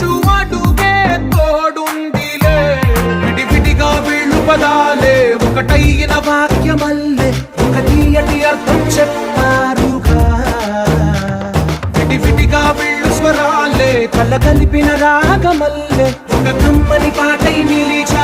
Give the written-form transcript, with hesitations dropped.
వేయించు అడుగే తోడుందిలే. విడివిడిగా వీళ్ళు పదాలే ఒకటైన వాక్యమల్లే ఒక తీయటి అర్థం చెప్పారుగా. విడివిడిగా వీళ్ళు స్వరాలే కలగలిపిన రాగమల్లే ఒక కమ్మని పాటై నిలిచా.